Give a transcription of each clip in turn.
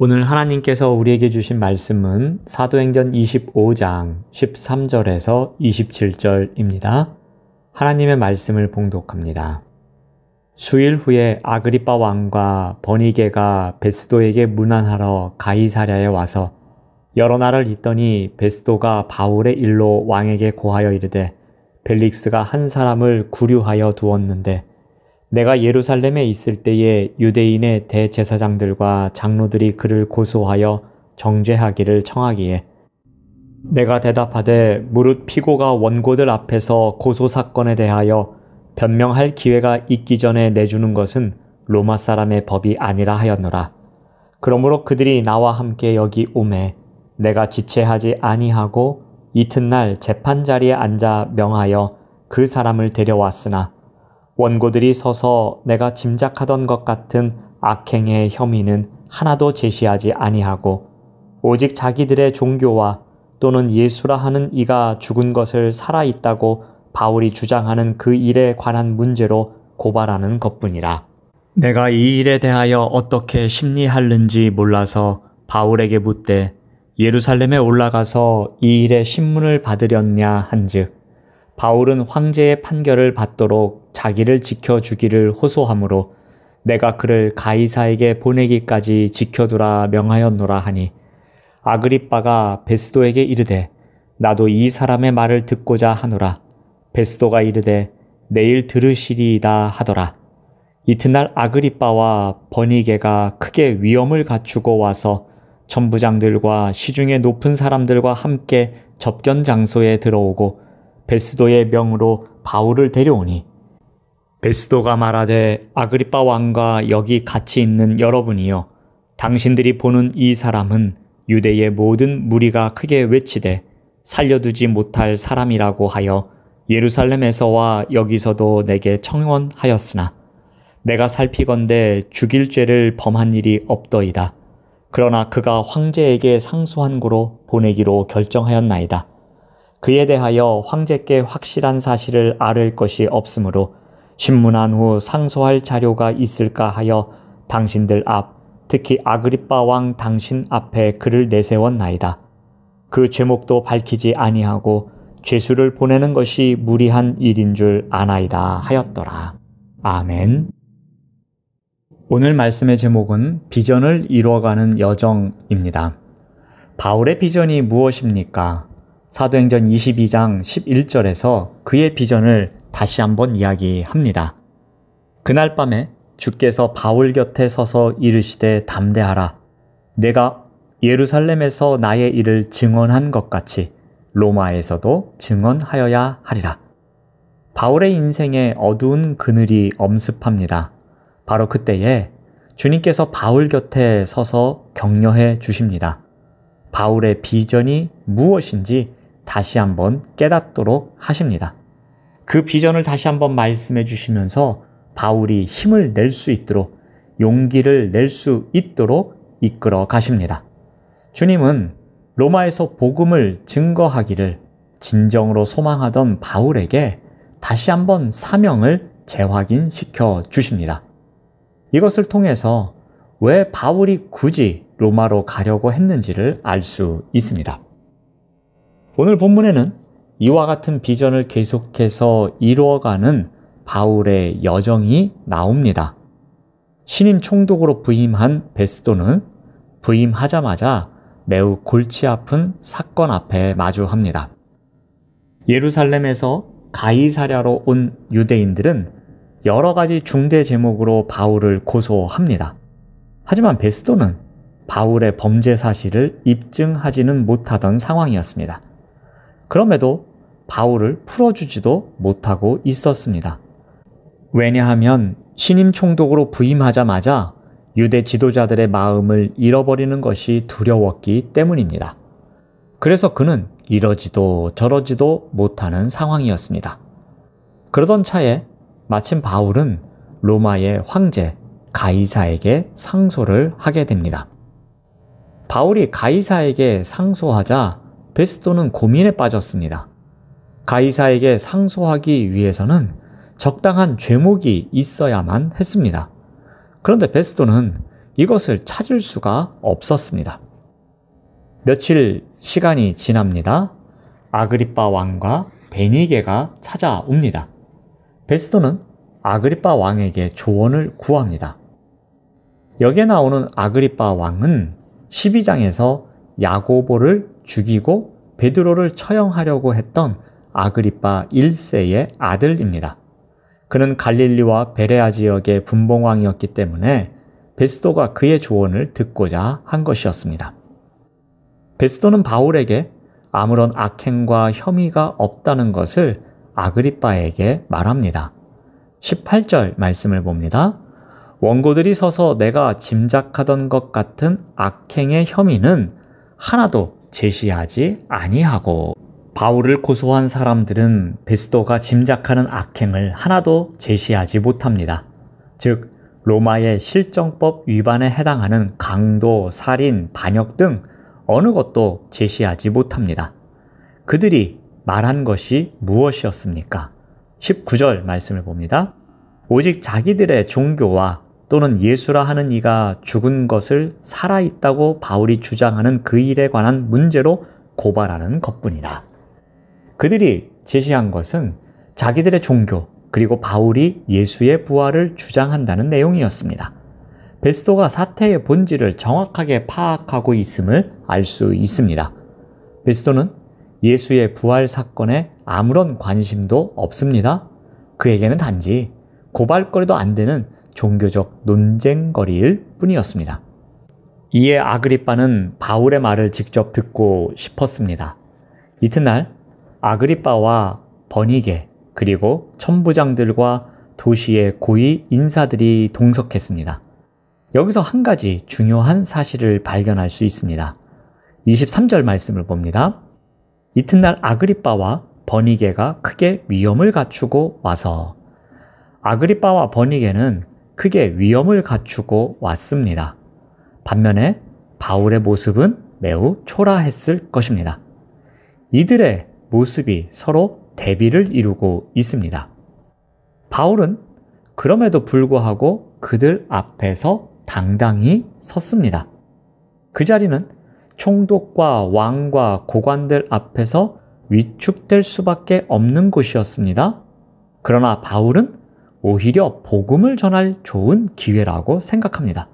오늘 하나님께서 우리에게 주신 말씀은 사도행전 25장 13절에서 27절입니다. 하나님의 말씀을 봉독합니다. 수일 후에 아그리빠 왕과 버니게가 베스도에게 문안하러 가이사랴에 와서 여러 날을 있더니 베스도가 바울의 일로 왕에게 고하여 이르되 벨릭스가 한 사람을 구류하여 두었는데 내가 예루살렘에 있을 때에 유대인의 대제사장들과 장로들이 그를 고소하여 정죄하기를 청하기에 내가 대답하되 무릇 피고가 원고들 앞에서 고소사건에 대하여 변명할 기회가 있기 전에 내주는 것은 로마 사람의 법이 아니라 하였노라. 그러므로 그들이 나와 함께 여기 오매 내가 지체하지 아니하고 이튿날 재판자리에 앉아 명하여 그 사람을 데려왔으나 원고들이 서서 내가 짐작하던 것 같은 악행의 혐의는 하나도 제시하지 아니하고 오직 자기들의 종교와 또는 예수라 하는 이가 죽은 것을 살아있다고 바울이 주장하는 그 일에 관한 문제로 고발하는 것뿐이라. 내가 이 일에 대하여 어떻게 심리하는지 몰라서 바울에게 묻되 예루살렘에 올라가서 이 일의 신문을 받으렸냐 한즉 바울은 황제의 판결을 받도록 자기를 지켜주기를 호소하므로 내가 그를 가이사에게 보내기까지 지켜두라 명하였노라 하니 아그리빠가 베스도에게 이르되 나도 이 사람의 말을 듣고자 하노라. 베스도가 이르되 내일 들으시리이다 하더라. 이튿날 아그리빠와 버니게가 크게 위엄을 갖추고 와서 천부장들과 시중의 높은 사람들과 함께 접견 장소에 들어오고 베스도의 명으로 바울을 데려오니 베스도가 말하되 아그리빠 왕과 여기 같이 있는 여러분이여 당신들이 보는 이 사람은 유대의 모든 무리가 크게 외치되 살려두지 못할 사람이라고 하여 예루살렘에서와 여기서도 내게 청원하였으나 내가 살피건대 죽일 죄를 범한 일이 없더이다. 그러나 그가 황제에게 상소한 고로 보내기로 결정하였나이다. 그에 대하여 황제께 확실한 사실을 아를 것이 없으므로 신문한 후 상소할 자료가 있을까 하여 당신들 앞, 특히 아그리빠 왕 당신 앞에 그를 내세웠나이다. 그 죄목도 밝히지 아니하고 죄수를 보내는 것이 무리한 일인 줄 아나이다 하였더라. 아멘. 오늘 말씀의 제목은 비전을 이루어가는 여정입니다. 바울의 비전이 무엇입니까? 사도행전 22장 11절에서 그의 비전을 다시 한번 이야기합니다. 그날 밤에 주께서 바울 곁에 서서 이르시되 담대하라. 내가 예루살렘에서 나의 일을 증언한 것 같이 로마에서도 증언하여야 하리라. 바울의 인생에 어두운 그늘이 엄습합니다. 바로 그때에 주님께서 바울 곁에 서서 격려해 주십니다. 바울의 비전이 무엇인지 다시 한번 깨닫도록 하십니다. 그 비전을 다시 한번 말씀해 주시면서 바울이 힘을 낼 수 있도록 용기를 낼 수 있도록 이끌어 가십니다. 주님은 로마에서 복음을 증거하기를 진정으로 소망하던 바울에게 다시 한번 사명을 재확인시켜 주십니다. 이것을 통해서 왜 바울이 굳이 로마로 가려고 했는지를 알 수 있습니다. 오늘 본문에는 이와 같은 비전을 계속해서 이루어가는 바울의 여정이 나옵니다. 신임 총독으로 부임한 베스도는 부임하자마자 매우 골치 아픈 사건 앞에 마주합니다. 예루살렘에서 가이사랴로 온 유대인들은 여러 가지 중대 제목으로 바울을 고소합니다. 하지만 베스도는 바울의 범죄 사실을 입증하지는 못하던 상황이었습니다. 그럼에도 바울을 풀어주지도 못하고 있었습니다. 왜냐하면 신임 총독으로 부임하자마자 유대 지도자들의 마음을 잃어버리는 것이 두려웠기 때문입니다. 그래서 그는 이러지도 저러지도 못하는 상황이었습니다. 그러던 차에 마침 바울은 로마의 황제 가이사에게 상소를 하게 됩니다. 바울이 가이사에게 상소하자 베스도는 고민에 빠졌습니다. 가이사에게 상소하기 위해서는 적당한 죄목이 있어야만 했습니다. 그런데 베스도는 이것을 찾을 수가 없었습니다. 며칠 시간이 지납니다. 아그리빠 왕과 베니게가 찾아옵니다. 베스도는 아그리빠 왕에게 조언을 구합니다. 여기에 나오는 아그리빠 왕은 12장에서 야고보를 죽이고 베드로를 처형하려고 했던 아그리빠 1세의 아들입니다. 그는 갈릴리와 베레아 지역의 분봉왕이었기 때문에 베스도가 그의 조언을 듣고자 한 것이었습니다. 베스도는 바울에게 아무런 악행과 혐의가 없다는 것을 아그리빠에게 말합니다. 18절 말씀을 봅니다. 원고들이 서서 내가 짐작하던 것 같은 악행의 혐의는 하나도 제시하지 아니하고, 바울을 고소한 사람들은 베스도가 짐작하는 악행을 하나도 제시하지 못합니다. 즉 로마의 실정법 위반에 해당하는 강도, 살인, 반역 등 어느 것도 제시하지 못합니다. 그들이 말한 것이 무엇이었습니까? 19절 말씀을 봅니다. 오직 자기들의 종교와 또는 예수라 하는 이가 죽은 것을 살아있다고 바울이 주장하는 그 일에 관한 문제로 고발하는 것뿐이다. 그들이 제시한 것은 자기들의 종교, 그리고 바울이 예수의 부활을 주장한다는 내용이었습니다. 베스도가 사태의 본질을 정확하게 파악하고 있음을 알 수 있습니다. 베스도는 예수의 부활 사건에 아무런 관심도 없습니다. 그에게는 단지 고발거리도 안 되는 종교적 논쟁거리일 뿐이었습니다. 이에 아그리빠는 바울의 말을 직접 듣고 싶었습니다. 이튿날 아그리빠와 버니게 그리고 천부장들과 도시의 고위 인사들이 동석했습니다. 여기서 한 가지 중요한 사실을 발견할 수 있습니다. 23절 말씀을 봅니다. 이튿날 아그리빠와 버니게가 크게 위엄을 갖추고 와서, 아그리빠와 버니게는 크게 위엄을 갖추고 왔습니다. 반면에 바울의 모습은 매우 초라했을 것입니다. 이들의 모습이 서로 대비를 이루고 있습니다. 바울은 그럼에도 불구하고 그들 앞에서 당당히 섰습니다. 그 자리는 총독과 왕과 고관들 앞에서 위축될 수밖에 없는 곳이었습니다. 그러나 바울은 오히려 복음을 전할 좋은 기회라고 생각합니다.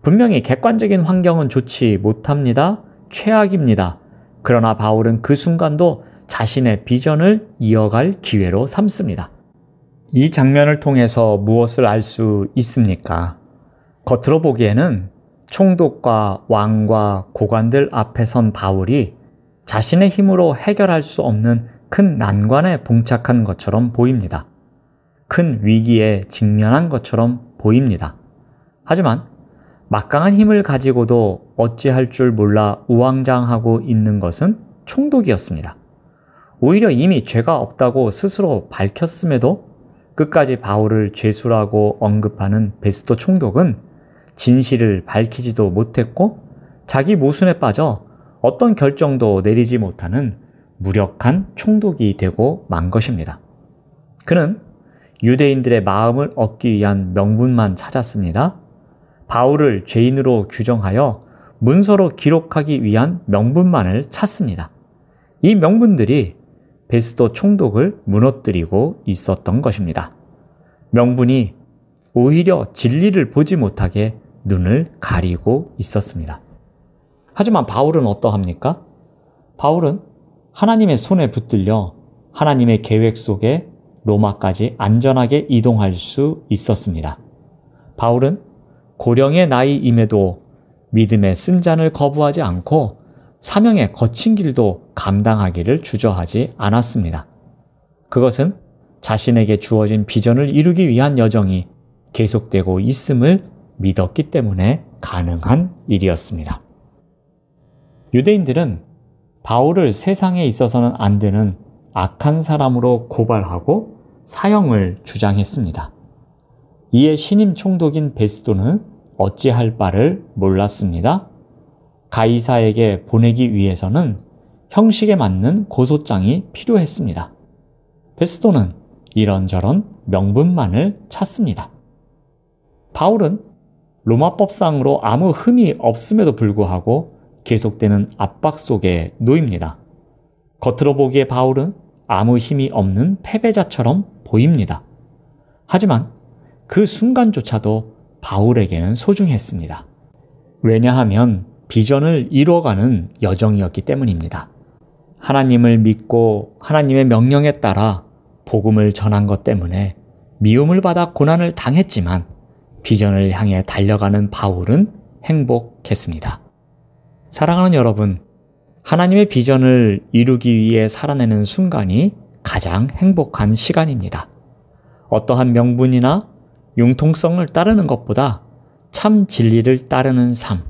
분명히 객관적인 환경은 좋지 못합니다. 최악입니다. 그러나 바울은 그 순간도 자신의 비전을 이어갈 기회로 삼습니다. 이 장면을 통해서 무엇을 알 수 있습니까? 겉으로 보기에는 총독과 왕과 고관들 앞에 선 바울이 자신의 힘으로 해결할 수 없는 큰 난관에 봉착한 것처럼 보입니다. 큰 위기에 직면한 것처럼 보입니다. 하지만 막강한 힘을 가지고도 어찌할 줄 몰라 우왕좌왕하고 있는 것은 총독이었습니다. 오히려 이미 죄가 없다고 스스로 밝혔음에도 끝까지 바울을 죄수라고 언급하는 베스도 총독은 진실을 밝히지도 못했고 자기 모순에 빠져 어떤 결정도 내리지 못하는 무력한 총독이 되고 만 것입니다. 그는 유대인들의 마음을 얻기 위한 명분만 찾았습니다. 바울을 죄인으로 규정하여 문서로 기록하기 위한 명분만을 찾습니다. 이 명분들이 베스도 총독을 무너뜨리고 있었던 것입니다. 명분이 오히려 진리를 보지 못하게 눈을 가리고 있었습니다. 하지만 바울은 어떠합니까? 바울은 하나님의 손에 붙들려 하나님의 계획 속에 로마까지 안전하게 이동할 수 있었습니다. 바울은 고령의 나이임에도 믿음의 쓴잔을 거부하지 않고 사명의 거친 길도 감당하기를 주저하지 않았습니다. 그것은 자신에게 주어진 비전을 이루기 위한 여정이 계속되고 있음을 믿었기 때문에 가능한 일이었습니다. 유대인들은 바울을 세상에 있어서는 안 되는 악한 사람으로 고발하고 사형을 주장했습니다. 이에 신임 총독인 베스도는 어찌할 바를 몰랐습니다. 가이사에게 보내기 위해서는 형식에 맞는 고소장이 필요했습니다. 베스도는 이런저런 명분만을 찾습니다. 바울은 로마법상으로 아무 흠이 없음에도 불구하고 계속되는 압박 속에 놓입니다. 겉으로 보기에 바울은 아무 힘이 없는 패배자처럼 보입니다. 하지만 그 순간조차도 바울에게는 소중했습니다. 왜냐하면 비전을 이루어가는 여정이었기 때문입니다. 하나님을 믿고 하나님의 명령에 따라 복음을 전한 것 때문에 미움을 받아 고난을 당했지만 비전을 향해 달려가는 바울은 행복했습니다. 사랑하는 여러분, 하나님의 비전을 이루기 위해 살아내는 순간이 가장 행복한 시간입니다. 어떠한 명분이나 융통성을 따르는 것보다 참 진리를 따르는 삶,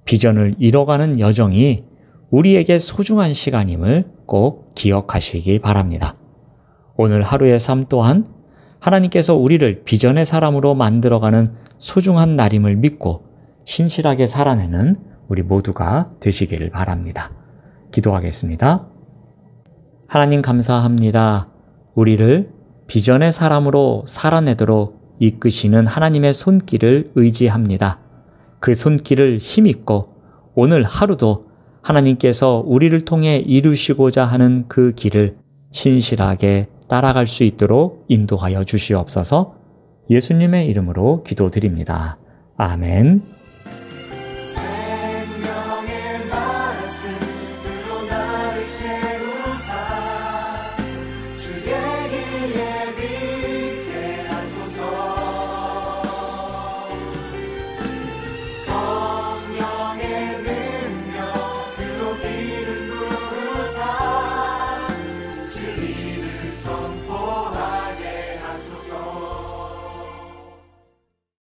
비전을 이뤄가는 여정이 우리에게 소중한 시간임을 꼭 기억하시기 바랍니다. 오늘 하루의 삶 또한 하나님께서 우리를 비전의 사람으로 만들어가는 소중한 날임을 믿고 신실하게 살아내는 우리 모두가 되시기를 바랍니다. 기도하겠습니다. 하나님 감사합니다. 우리를 비전의 사람으로 살아내도록 이끄시는 하나님의 손길을 의지합니다. 그 손길을 힘입고 오늘 하루도 하나님께서 우리를 통해 이루시고자 하는 그 길을 신실하게 따라갈 수 있도록 인도하여 주시옵소서. 예수님의 이름으로 기도드립니다. 아멘. 성